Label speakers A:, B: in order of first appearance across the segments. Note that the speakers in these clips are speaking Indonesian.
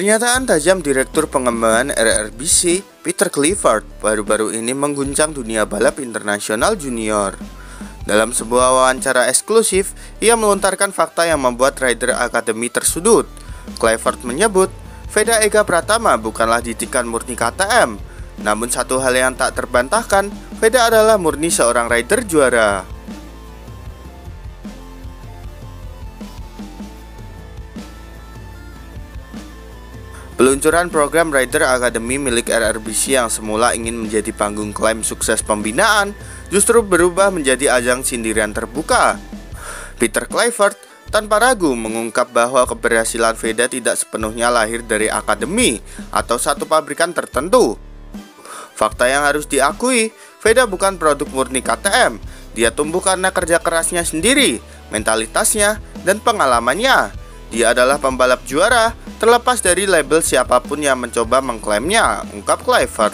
A: Pernyataan tajam Direktur Pengembangan RRBC, Peter Clifford, baru-baru ini mengguncang dunia balap internasional junior. Dalam sebuah wawancara eksklusif, ia melontarkan fakta yang membuat Rider Academy tersudut. Clifford menyebut, Veda Ega Pratama bukanlah didikan murni KTM. Namun satu hal yang tak terbantahkan, Veda adalah murni seorang rider juara. Peluncuran program Rider Academy milik RRBC yang semula ingin menjadi panggung klaim sukses pembinaan justru berubah menjadi ajang sindiran terbuka. Peter Clifford tanpa ragu mengungkap bahwa keberhasilan Veda tidak sepenuhnya lahir dari akademi atau satu pabrikan tertentu. Fakta yang harus diakui, Veda bukan produk murni KTM. Dia tumbuh karena kerja kerasnya sendiri, mentalitasnya, dan pengalamannya. Dia adalah pembalap juara, terlepas dari label siapapun yang mencoba mengklaimnya, ungkap Clifford.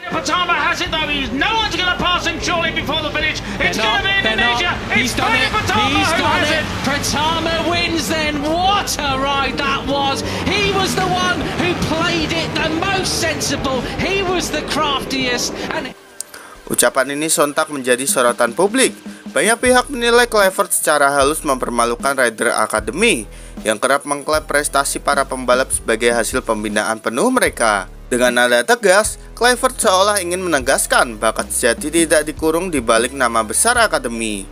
B: Pratama has it though. No one's going to pass him surely before the finish. It's going to be Indonesia. It's Pratama who has it.
C: Pratama wins then. What a ride that was. He was the one who played it the most sensible. He was the craftiest.
A: Ucapan ini sontak menjadi sorotan publik. Banyak pihak menilai Clifford secara halus mempermalukan Rider Academy yang kerap mengklaim prestasi para pembalap sebagai hasil pembinaan penuh mereka. Dengan nada tegas, Clifford seolah ingin menegaskan bakat sejati tidak dikurung di balik nama besar akademi.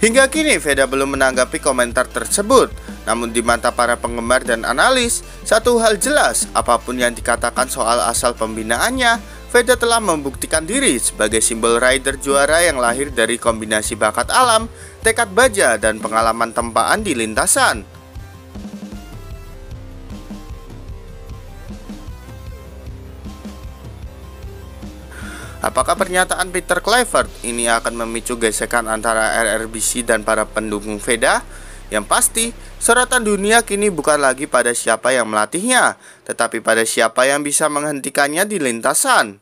A: Hingga kini Veda belum menanggapi komentar tersebut. Namun di mata para penggemar dan analis, satu hal jelas, apapun yang dikatakan soal asal pembinaannya, Veda telah membuktikan diri sebagai simbol rider juara yang lahir dari kombinasi bakat alam, tekad baja, dan pengalaman tempaan di lintasan. Apakah pernyataan Peter Clifford ini akan memicu gesekan antara RRBC dan para pendukung Veda? Yang pasti, sorotan dunia kini bukan lagi pada siapa yang melatihnya, tetapi pada siapa yang bisa menghentikannya di lintasan.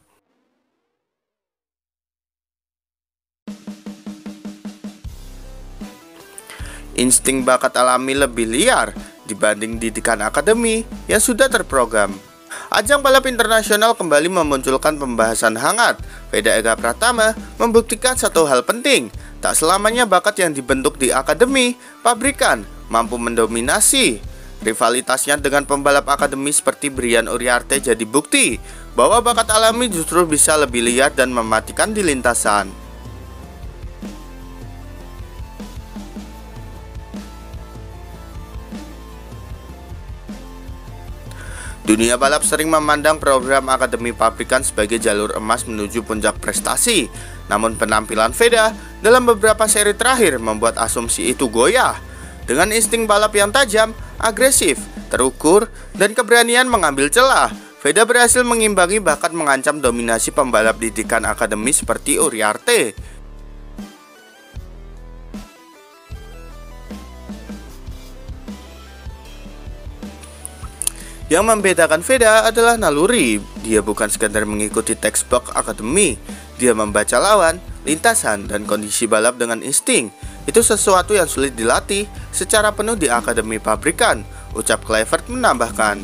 A: Insting bakat alami lebih liar dibanding didikan akademi yang sudah terprogram. Ajang balap internasional kembali memunculkan pembahasan hangat. Veda Ega Pratama membuktikan satu hal penting, tak selamanya bakat yang dibentuk di akademi, pabrikan, mampu mendominasi. Rivalitasnya dengan pembalap akademi seperti Brian Uriarte jadi bukti bahwa bakat alami justru bisa lebih liar dan mematikan di lintasan. Dunia balap sering memandang program Akademi Pabrikan sebagai jalur emas menuju puncak prestasi. Namun penampilan Veda dalam beberapa seri terakhir membuat asumsi itu goyah. Dengan insting balap yang tajam, agresif, terukur, dan keberanian mengambil celah, Veda berhasil mengimbangi bahkan mengancam dominasi pembalap didikan akademi seperti Uriarte. Yang membedakan Veda adalah naluri. Dia bukan sekadar mengikuti textbook akademi. Dia membaca lawan, lintasan, dan kondisi balap dengan insting. Itu sesuatu yang sulit dilatih secara penuh di akademi pabrikan, ucap Clifford menambahkan.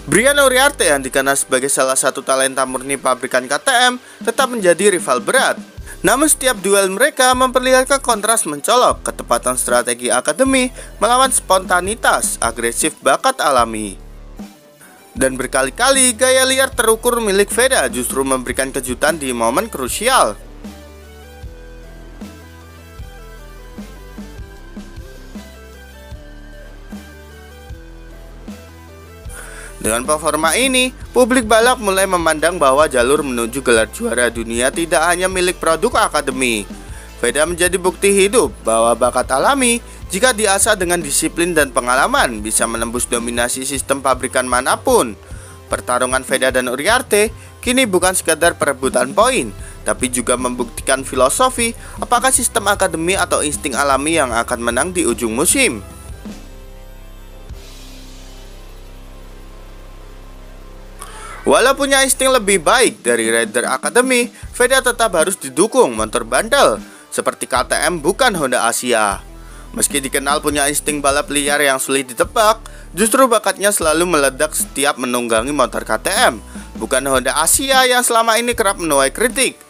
A: Brian Uriarte yang dikenal sebagai salah satu talenta murni pabrikan KTM tetap menjadi rival berat. Namun setiap duel mereka memperlihatkan kontras mencolok, ketepatan strategi akademi melawan spontanitas, agresif bakat alami. Dan berkali-kali gaya liar terukur milik Veda justru memberikan kejutan di momen krusial. Dengan performa ini, publik balap mulai memandang bahwa jalur menuju gelar juara dunia tidak hanya milik produk akademi. Veda menjadi bukti hidup bahwa bakat alami, jika diasah dengan disiplin dan pengalaman, bisa menembus dominasi sistem pabrikan manapun. Pertarungan Veda dan Uriarte kini bukan sekadar perebutan poin, tapi juga membuktikan filosofi apakah sistem akademi atau insting alami yang akan menang di ujung musim. Walau punya insting lebih baik dari Rider Academy, Veda tetap harus didukung motor bandel seperti KTM bukan Honda Asia. Meski dikenal punya insting balap liar yang sulit ditebak, justru bakatnya selalu meledak setiap menunggangi motor KTM, bukan Honda Asia yang selama ini kerap menuai kritik.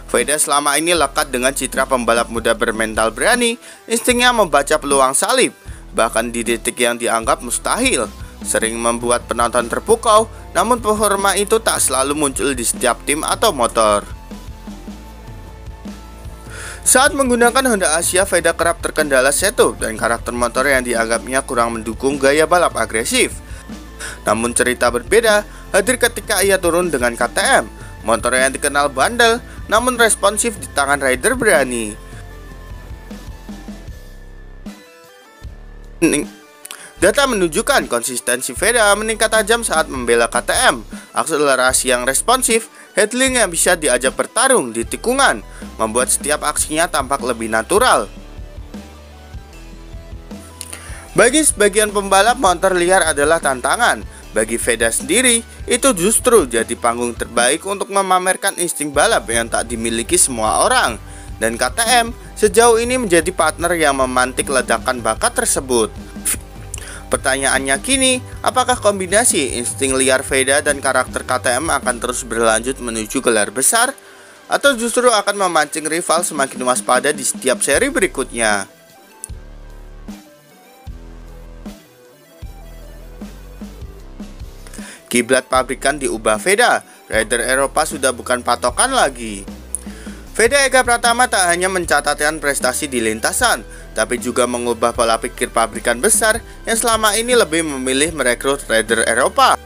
A: Veda selama ini lekat dengan citra pembalap muda bermental berani, instingnya membaca peluang salib, bahkan di detik yang dianggap mustahil. Sering membuat penonton terpukau, namun performa itu tak selalu muncul di setiap tim atau motor. Saat menggunakan Honda Asia, Veda kerap terkendala setup dan karakter motor yang dianggapnya kurang mendukung gaya balap agresif. Namun cerita berbeda hadir ketika ia turun dengan KTM, motor yang dikenal bandel namun responsif di tangan rider berani. Data menunjukkan konsistensi Veda meningkat tajam saat membela KTM, akselerasi yang responsif, handling yang bisa diajak bertarung di tikungan, membuat setiap aksinya tampak lebih natural. Bagi sebagian pembalap, motor liar adalah tantangan. Bagi Veda sendiri, itu justru jadi panggung terbaik untuk memamerkan insting balap yang tak dimiliki semua orang. Dan KTM sejauh ini menjadi partner yang memantik ledakan bakat tersebut. Pertanyaannya kini, apakah kombinasi insting liar Veda dan karakter KTM akan terus berlanjut menuju gelar besar? Atau justru akan memancing rival semakin waspada di setiap seri berikutnya? Kiblat pabrikan diubah Veda, rider Eropa sudah bukan patokan lagi. Veda Ega Pratama tak hanya mencatatkan prestasi di lintasan, tapi juga mengubah pola pikir pabrikan besar yang selama ini lebih memilih merekrut rider Eropa.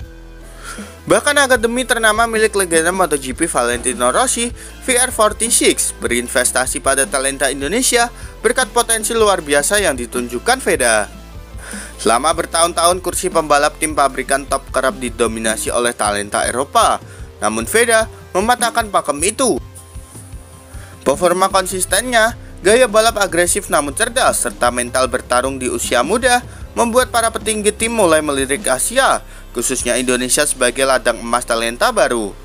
A: Bahkan akademi ternama milik legenda MotoGP Valentino Rossi, VR46, berinvestasi pada talenta Indonesia berkat potensi luar biasa yang ditunjukkan Veda. Selama bertahun-tahun kursi pembalap tim pabrikan top kerap didominasi oleh talenta Eropa, namun Veda mematahkan pakem itu. Performa konsistennya, gaya balap agresif namun cerdas, serta mental bertarung di usia muda membuat para petinggi tim mulai melirik Asia, khususnya Indonesia sebagai ladang emas talenta baru.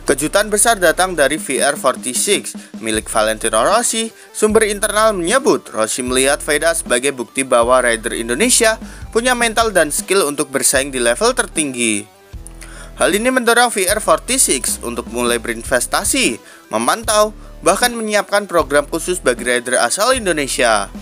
A: Kejutan besar datang dari VR46 milik Valentino Rossi. Sumber internal menyebut Rossi melihat Veda sebagai bukti bahwa rider Indonesia punya mental dan skill untuk bersaing di level tertinggi. Hal ini mendorong VR46 untuk mulai berinvestasi, memantau, bahkan menyiapkan program khusus bagi rider asal Indonesia.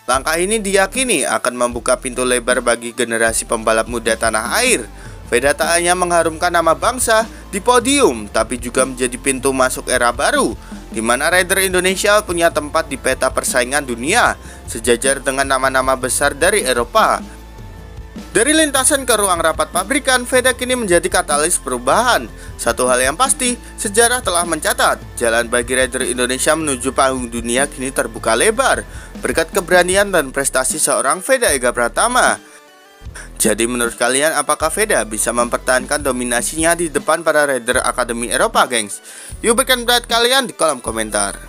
A: Langkah ini diyakini akan membuka pintu lebar bagi generasi pembalap muda tanah air. Veda tak hanya mengharumkan nama bangsa di podium, tapi juga menjadi pintu masuk era baru, di mana rider Indonesia punya tempat di peta persaingan dunia, sejajar dengan nama-nama besar dari Eropa. Dari lintasan ke ruang rapat pabrikan, Veda kini menjadi katalis perubahan. Satu hal yang pasti, sejarah telah mencatat jalan bagi rider Indonesia menuju panggung dunia kini terbuka lebar berkat keberanian dan prestasi seorang Veda Ega Pratama. Jadi menurut kalian, apakah Veda bisa mempertahankan dominasinya di depan para rider Akademi Eropa, gengs? Yuk berikan pendapat kalian di kolom komentar.